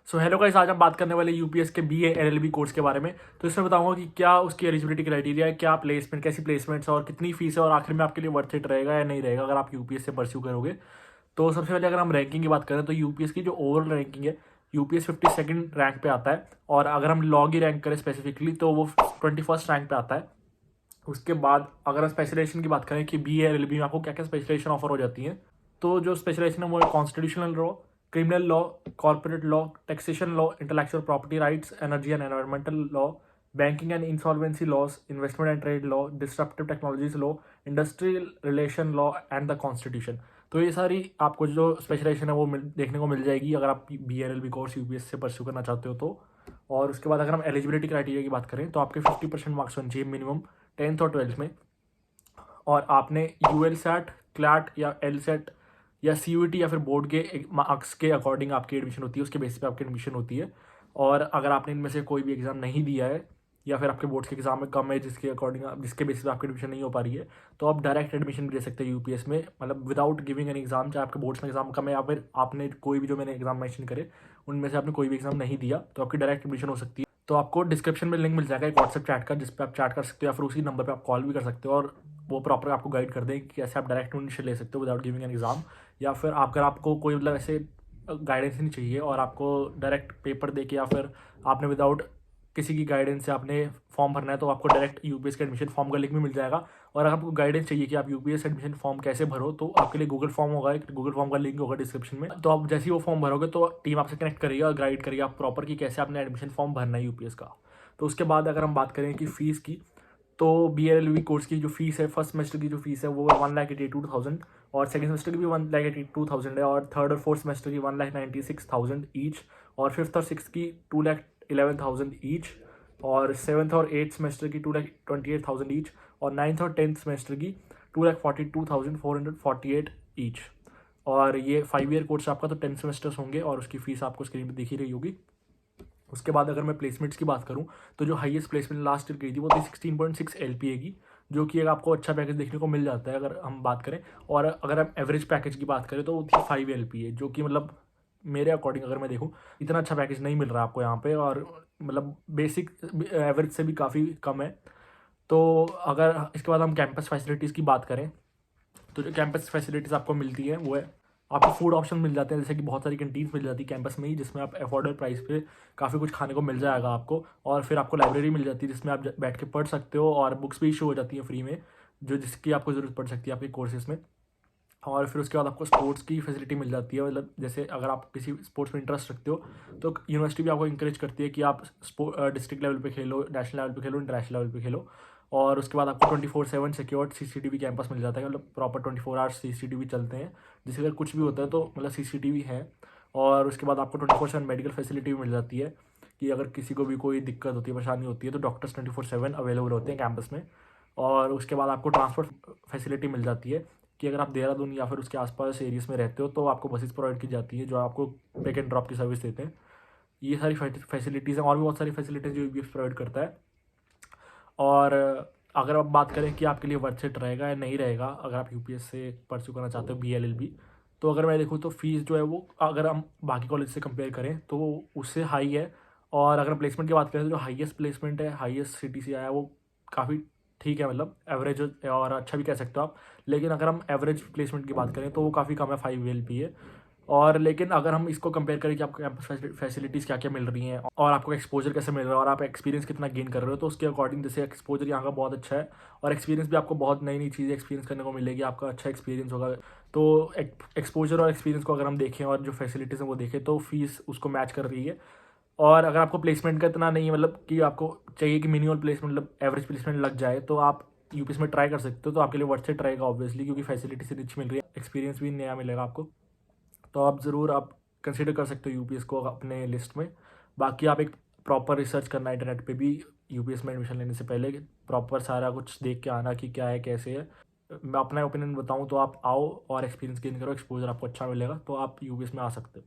So hello guys, आज हम बात करने वाले यूपीएस के बीए एलएलबी कोर्स के बारे में। तो इसमें बताऊंगा कि क्या उसकी एलिजिबिलिटी क्राइटेरिया है, क्या प्लेसमेंट, कैसी प्लेसमेंट्स और कितनी फीस है और आखिर में आपके लिए वर्थ इट रहेगा या नहीं रहेगा अगर आप यूपीएस से परस्यू करोगे। तो सबसे पहले अगर हम रैंकिंग की बात करें तो यूपीएस की जो ओवरऑल रैंकिंग है, यूपीएस 52nd रैंक पे आता है। और अगर हम लॉ की रैंक करें स्पेसिफिकली तो वो 21st रैंक पे आता है। उसके बाद अगर हम स्पेशलाइजेशन की बात करें कि बी एलएलबी में आपको क्या क्या स्पेशलाइजेशन ऑफर हो जाती है, तो जो स्पेशलाइजेशन है वो है constitutional law, criminal law, corporate law, taxation law, intellectual property rights, energy and environmental law, banking and insolvency loss, investment and trade law, disruptive technologies law, industrial relation law and the constitution. तो ये सारी आपको जो specialisation है वो देखने को मिल जाएगी अगर आप B L L B course UPS से परस्यू करना चाहते हो तो। और उसके बाद अगर हम एलिजिबिलिटी क्राइटेरिया की बात करें तो आपके 50% मार्क्स होने चाहिए मिनिमम 10th और 12th में। और आपने यूएल सैट, क्लैट या एल सेट या सीयूईटी या फिर बोर्ड के मार्क्स के अकॉर्डिंग आपकी एडमिशन होती है, उसके बेसिस पे आपकी एडमिशन होती है। और अगर आपने इनमें से कोई भी एग्ज़ाम नहीं दिया है या फिर आपके बोर्ड्स के एग्जाम में कम है जिसके अकॉर्डिंग जिसके बेसिस पे आपकी एडमिशन नहीं हो पा रही है, तो आप डायरेक्ट एडमिशन भी ले सकते हैं यूपीएस में, मतलब विदाउट गिविंग एन एग्जाम। चाहे आपके बोर्ड्स में एग्जाम कम है या फिर आपने कोई भी जो मैंने एग्जाम मेंशन करे उनमें से आपने कोई भी एग्जाम नहीं दिया, तो आपकी डायरेक्ट एडमिशन हो सकती है। तो आपको डिस्क्रिप्शन में लिंक मिल जाएगा एक व्हाट्सएप चैट का, जिस पे आप चैट कर सकते हो या फिर उसी नंबर पे आप कॉल भी कर सकते हो और वो प्रॉपर आपको गाइड कर दें कि कैसे आप डायरेक्ट एडमिशन ले सकते हो विदाउट गिविंग एन एग्जाम। या फिर अगर आपको कोई मतलब ऐसे गाइडेंस नहीं चाहिए और आपको डायरेक्ट पेपर दे के या फिर आपने विदाउट किसी की गाइडेंस से आपने फॉर्म भरना है, तो आपको डायरेक्ट यूपीएस के एडमिशन फॉर्म का लिंक भी मिल जाएगा। और अगर आपको गाइडेंस चाहिए कि आप यूपीएस एडमिशन फॉर्म कैसे भरो, तो आपके लिए गूगल फॉर्म होगा, एक गूगल फॉर्म का लिंक होगा डिस्क्रिप्शन में। तो आप जैसे ही वो फॉर्म भरोगे तो टीम आपसे कनेक्ट करेगी और गाइड करेगी आप प्रॉपर कि कैसे आपने एडमिशन फॉर्म भरना है यूपीएस का। तो उसके बाद अगर हम बात करें कि फ़ीस की, तो B L L B course की जो फीस है, फर्स्ट सेमेस्टर की जो फीस है वो 1,82,000 और सेकंड सेमेस्टर की भी 1,82,000 है और थर्ड और फोर्थ सेमेस्टर की 1,96,000 ईच और फिफ्थ और सिक्स की 2,11,000 ईच और सेवन्थ और एट्थ सेमेस्टर की 2,28,000 ईच और नाइन्थ और टेंथ सेमेस्टर की 2,42,448 ईच। और ये 5 ईयर कोर्स आपका, तो 10 सेमेस्टर्स होंगे और उसकी फीस आपको स्क्रीन पर दिख ही रही होगी। उसके बाद अगर मैं प्लेसमेंट्स की बात करूं तो जो हाईएस्ट प्लेसमेंट लास्ट ईयर गई थी वो थी 16.6 एलपीए की, जो कि एक आपको अच्छा पैकेज देखने को मिल जाता है अगर हम बात करें। और अगर हम एवरेज पैकेज की बात करें तो वो थी 5 एलपीए, जो कि मतलब मेरे अकॉर्डिंग अगर मैं देखूं इतना अच्छा पैकेज नहीं मिल रहा आपको यहाँ पे, और मतलब बेसिक एवरेज से भी काफ़ी कम है। तो अगर इसके बाद हम कैंपस फैसिलिटीज़ की बात करें तो जो कैंपस फैसिलिटीज़ आपको मिलती हैं वो है, आपको फूड ऑप्शन मिल जाते हैं, जैसे कि बहुत सारी कैंटीन्स मिल जाती है कैंपस में ही, जिसमें आप अफोर्डेबल प्राइस पे काफ़ी कुछ खाने को मिल जाएगा आपको। और फिर आपको लाइब्रेरी मिल जाती है जिसमें आप बैठ के पढ़ सकते हो और बुक्स भी इशू हो जाती हैं फ्री में, जो जिसकी आपको ज़रूरत पड़ सकती है आपके कोर्सेज में। और फिर उसके बाद आपको स्पोर्ट्स की फैसिलिटी मिल जाती है, मतलब जैसे अगर आप किसी स्पोर्ट्स में इंटरेस्ट रखते हो तो यूनिवर्सिटी भी आपको इंकरेज करती है कि आप डिस्ट्रिक्ट लेवल पे खेलो, नेशनल लेवल पे खेलो, इंटरनेशनल लेवल पे खेलो। और उसके बाद आपको 24/7 सिक्योर्ड सीसीटीवी कैंपस मिल जाता है, मतलब प्रॉपर 24 आवर्स सीसीटीवी चलते हैं, जिससे अगर कुछ भी होता है तो मतलब सीसीटीवी है। और उसके बाद आपको 24/7 मेडिकल फैसिलिटी भी मिल जाती है कि अगर किसी को भी कोई दिक्कत होती है, परेशानी होती है, तो डॉक्टर्स 24/7 अवेलेबल होते हैं कैंपस में। और उसके बाद आपको ट्रांसपोर्ट फैसिलिटी मिल जाती है कि अगर आप देहरादून या फिर उसके आसपास एरियाज में रहते हो तो आपको बसेस प्रोवाइड की जाती है जो आपको पिक एंड ड्रॉप की सर्विस देते हैं। ये सारी फैसिलिटीज़ हैं और भी बहुत सारी फैसिलिटीज़ जो यूपीएस प्रोवाइड करता है। और अगर आप बात करें कि आपके लिए वर्थ इट रहेगा या नहीं रहेगा अगर आप यूपीएस से परस्यू करना चाहते हो बी एल एल बी, तो अगर मैं देखूँ तो फीस जो है वो अगर हम बाकी कॉलेज से कंपेयर करें तो वो उससे हाई है। और अगर प्लेसमेंट की बात करें तो जो हाईएस्ट प्लेसमेंट है, हाईएस्ट सिटी से आया है, वो काफ़ी ठीक है, मतलब एवरेज और अच्छा भी कह सकते हो आप। लेकिन अगर हम एवरेज प्लेसमेंट की बात करें तो वो काफ़ी कम है, 5 एल पी है। और लेकिन अगर हम इसको कंपेयर करें कि आपको कैंपस फैसिलिटीज़ क्या क्या मिल रही हैं और आपको एक्सपोजर कैसे मिल रहा है और आप एक्सपीरियंस कितना गेन कर रहे हो, तो उसके अकॉर्डिंग जैसे एक्सपोजर यहाँ का बहुत अच्छा है और एक्सपीरियंस भी आपको बहुत नई नई चीज़ें एक्सपीरियंस करने को मिलेगी, आपका अच्छा एक्सपीरियंस होगा। तो एक्सपोजर और एक्सपीरियंस को अगर हम देखें और जो फैसिलिटीज़ हैं वो देखें तो फीस उसको मैच कर रही है। और अगर आपको प्लेसमेंट का इतना नहीं है, मतलब कि आपको चाहिए कि मिनिमम प्लेसमेंट मतलब एवरेज प्लेसमेंट लग जाए, तो आप यूपीएस में ट्राई कर सकते हो, तो आपके लिए वर्थ इट रहेगा ऑब्वियसली, क्योंकि फैसिलिटी से रिच मिल रही है, एक्सपीरियंस भी नया मिलेगा आपको। तो आप ज़रूर आप कंसिडर कर सकते हो यूपीएस को अपने लिस्ट में। बाकी आप एक प्रॉपर रिसर्च करना इंटरनेट पे भी यूपीएस में एडमिशन लेने से पहले, प्रॉपर सारा कुछ देख के आना कि क्या है कैसे है। मैं अपना ओपिनियन बताऊं तो आप आओ और एक्सपीरियंस गेन करो, एक्सपोजर आपको अच्छा मिलेगा तो आप यूपीएस में आ सकते हो।